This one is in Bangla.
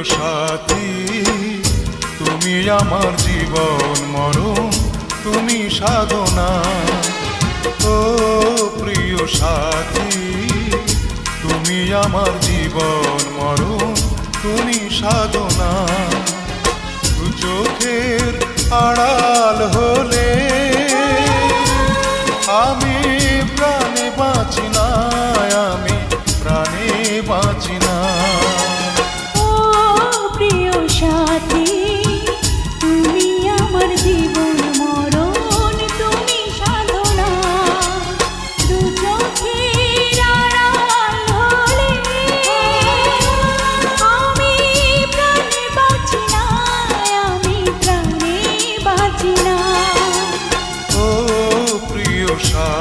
সাথী, তুমি আমার জীবন মরণ, তুমি সাধনা। ও প্রিয় সাথী, তুমি আমার জীবন মরণ, তুমি সাধনা। দু চোখের আড়াল হলে আমি প্রাণে বাঁচি না, আমি প্রাণে বাঁচি না।